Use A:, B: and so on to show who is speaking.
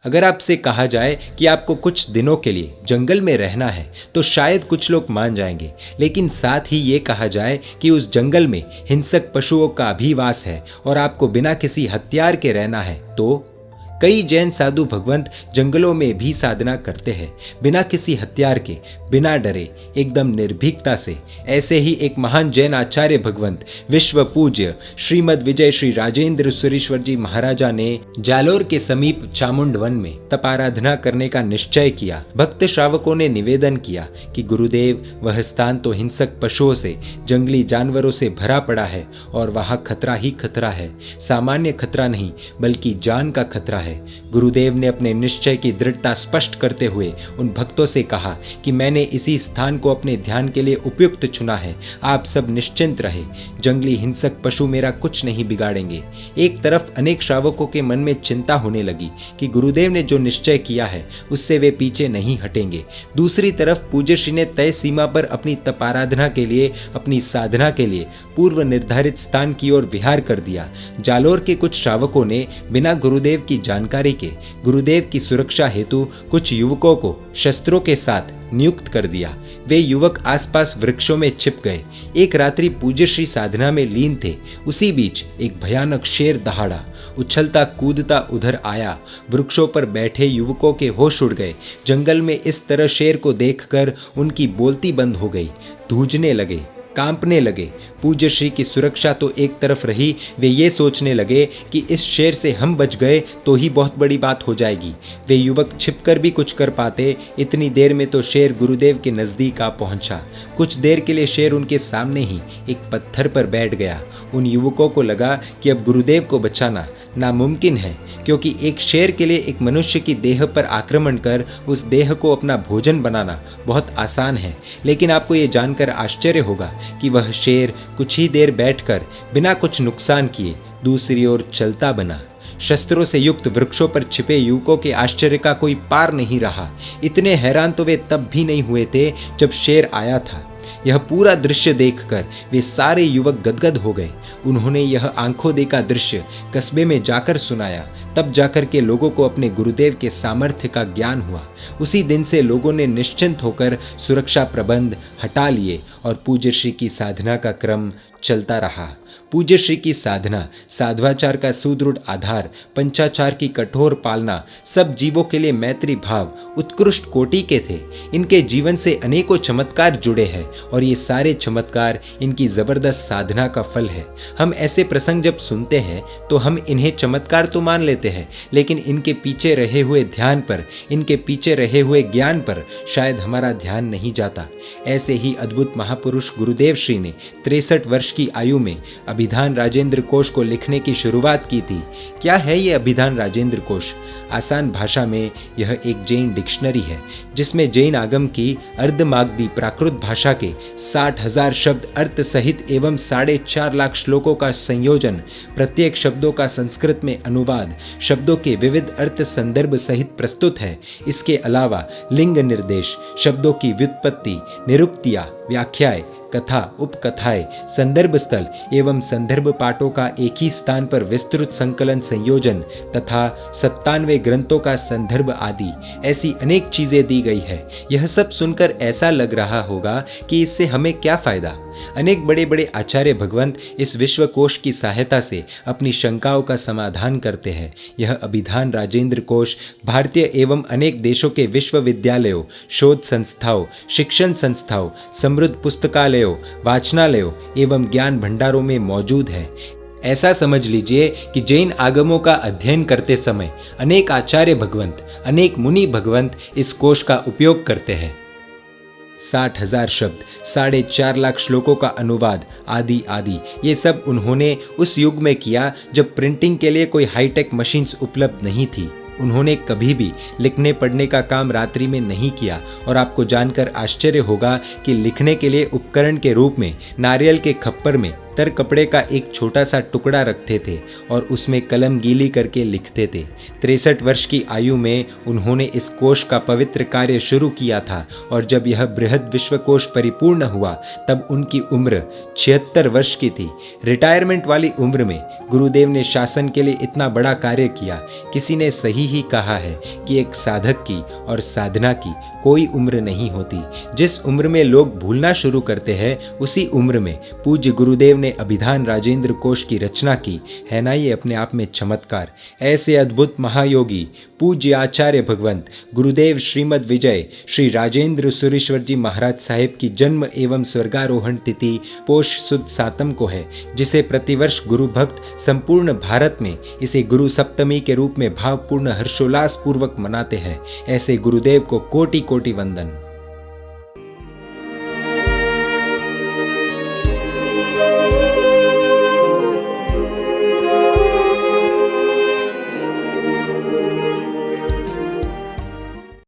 A: अगर आपसे कहा जाए कि आपको कुछ दिनों के लिए जंगल में रहना है तो शायद कुछ लोग मान जाएंगे, लेकिन साथ ही ये कहा जाए कि उस जंगल में हिंसक पशुओं का भी वास है और आपको बिना किसी हथियार के रहना है, तो कई जैन साधु भगवंत जंगलों में भी साधना करते हैं, बिना किसी हथियार के, बिना डरे, एकदम निर्भीकता से। ऐसे ही एक महान जैन आचार्य भगवंत विश्व पूज्य श्रीमद विजय श्री राजेंद्र सुरेश्वर जी महाराजा ने जालोर के समीप चामुंड वन में तपाराधना करने का निश्चय किया। भक्त श्रावकों ने निवेदन किया कि गुरुदेव, वह स्थान तो हिंसक पशुओं से, जंगली जानवरों से भरा पड़ा है और वहां खतरा ही खतरा है, सामान्य खतरा नहीं बल्कि जान का खतरा है। गुरुदेव ने अपने निश्चय की दृढ़ता स्पष्ट करते हुए उन भक्तों से कहा कि मैंने इसी स्थान को अपने ध्यान के लिए उपयुक्त चुना है, आप सब निश्चिंत रहे, जंगली हिंसक पशु मेरा कुछ नहीं बिगाड़ेंगे। एक तरफ अनेक श्रावकों के मन में चिंता होने लगी कि गुरुदेव ने जो निश्चय किया है उससे वे पीछे नहीं हटेंगे। दूसरी तरफ पूज्य श्री ने तय सीमा पर अपनी तपाराधना के लिए, अपनी साधना के लिए पूर्व निर्धारित स्थान की ओर विहार कर दिया। जालोर के कुछ श्रावकों ने बिना गुरुदेव की जानकारी के गुरुदेव की सुरक्षा हेतु कुछ युवकों को शस्त्रों के साथ नियुक्त कर दिया। वे युवक आसपास वृक्षों में छिप गए। एक रात्रि पूज्य श्री साधना में लीन थे। उसी बीच एक भयानक शेर दहाड़ा, उछलता कूदता उधर आया। वृक्षों पर बैठे युवकों के होश उड़ गए। जंगल में इस तरह शेर को देखकर उनकी बोलती बंद हो गई, धूजने लगे, कांपने लगे। पूज्य श्री की सुरक्षा तो एक तरफ रही, वे ये सोचने लगे कि इस शेर से हम बच गए तो ही बहुत बड़ी बात हो जाएगी। वे युवक छिपकर भी कुछ कर पाते। इतनी देर में तो शेर गुरुदेव के नजदीक आ पहुंचा। कुछ देर के लिए शेर उनके सामने ही एक पत्थर पर बैठ गया। उन युवकों को लगा कि अब गुरुदेव को बचाना नामुमकिन है, क्योंकि एक शेर के लिए एक मनुष्य की देह पर आक्रमण कर उस देह को अपना भोजन बनाना बहुत आसान है। लेकिन आपको ये जानकर आश्चर्य होगा कि वह शेर कुछ ही देर बैठकर बिना कुछ नुकसान किए दूसरी ओर चलता बना। शस्त्रों से युक्त वृक्षों पर छिपे युवकों के आश्चर्य का कोई पार नहीं रहा। इतने हैरान तो वे तब भी नहीं हुए थे जब शेर आया था। यह पूरा दृश्य देखकर वे सारे युवक गदगद हो गए। उन्होंने यह आंखों देखा दृश्य कस्बे में जाकर सुनाया। तब जाकर के लोगों को अपने गुरुदेव के सामर्थ्य का ज्ञान हुआ। उसी दिन से लोगों ने निश्चिंत होकर सुरक्षा प्रबंध हटा लिए और पूज्य श्री की साधना का क्रम चलता रहा। पूज्य श्री की साधना, साध्वाचार का सुदृढ़ आधार, पंचाचार की कठोर पालना, सब जीवों के लिए मैत्री भाव उत्कृष्ट कोटि के थे। इनके जीवन से अनेकों चमत्कार जुड़े हैं और ये सारे चमत्कार इनकी जबरदस्त साधना का फल है। हम ऐसे प्रसंग जब सुनते हैं तो हम इन्हें चमत्कार तो मान लेते हैं, लेकिन इनके पीछे रहे हुए ध्यान पर, इनके पीछे रहे हुए ज्ञान पर शायद हमारा ध्यान नहीं जाता। ऐसे ही अद्भुत महापुरुष गुरुदेव श्री ने 63 वर्ष की आयु में अभिधान राजेंद्र कोश को लिखने की शुरुआत की थी। क्या है ये अभिधान राजेंद्र कोश? आसान भाषा में यह एक जैन डिक्शनरी है जिसमें जैन आगम की अर्धमागधी प्राकृत भाषा के 60,000 शब्द अर्थ सहित एवं 4.5 लाख श्लोकों का संयोजन, प्रत्येक शब्दों का संस्कृत में अनुवाद, शब्दों के विविध अर्थ संदर्भ सहित प्रस्तुत है। इसके अलावा लिंग निर्देश, शब्दों की व्युत्पत्ति, निरुक्तियाँ, व्याख्याएं, कथा, उपकथाएं, संदर्भ स्थल एवं संदर्भ पाठों का एक ही स्थान पर विस्तृत संकलन संयोजन तथा 97 ग्रंथों का संदर्भ आदि ऐसी अनेक चीजें दी गई है। यह सब सुनकर ऐसा लग रहा होगा कि इससे हमें क्या फायदा। अनेक बड़े बड़े आचार्य भगवंत इस विश्वकोश की सहायता से अपनी शंकाओं का समाधान करते हैं। यह अभिधान राजेंद्र कोश भारतीय एवं अनेक देशों के विश्वविद्यालयों, शोध संस्थाओं, शिक्षण संस्थाओं, समृद्ध पुस्तकालयों, वाचनालयों एवं ज्ञान भंडारों में मौजूद है। ऐसा समझ लीजिए कि जैन आगमों का अध्ययन करते समय अनेक आचार्य भगवंत, अनेक मुनि भगवंत इस कोश का उपयोग करते हैं। 60,000 शब्द, 4.5 लाख श्लोकों का अनुवाद आदि आदि, ये सब उन्होंने उस युग में किया जब प्रिंटिंग के लिए कोई हाईटेक मशीन्स उपलब्ध नहीं थी। उन्होंने कभी भी लिखने पढ़ने का काम रात्रि में नहीं किया और आपको जानकर आश्चर्य होगा कि लिखने के लिए उपकरण के रूप में नारियल के खप्पर में तर कपड़े का एक छोटा सा टुकड़ा रखते थे और उसमें कलम गीली करके लिखते थे। 63 वर्ष की आयु में उन्होंने इस कोश का पवित्र कार्य शुरू किया था और जब यह बृहद विश्वकोश परिपूर्ण हुआ तब उनकी उम्र 76 वर्ष की थी। रिटायरमेंट वाली उम्र में गुरुदेव ने शासन के लिए इतना बड़ा कार्य किया। किसी ने सही ही कहा है कि एक साधक की और साधना की कोई उम्र नहीं होती। जिस उम्र में लोग भूलना शुरू करते हैं उसी उम्र में पूज्य गुरुदेव ने अभिधान राजेंद्र कोश की रचना की है ना। ये अपने आप में चमत्कार। ऐसे अद्भुत महायोगी पूज्य आचार्य भगवंत गुरुदेव श्रीमद विजय श्री राजेंद्र सुरेश्वर जी महाराज साहिब की जन्म एवं स्वर्गारोहण तिथि पोष सुद सातम को है, जिसे प्रतिवर्ष गुरु भक्त संपूर्ण भारत में इसे गुरु सप्तमी के रूप में भावपूर्ण हर्षोल्लास पूर्वक मनाते हैं। ऐसे गुरुदेव को कोटि कोटि वंदन।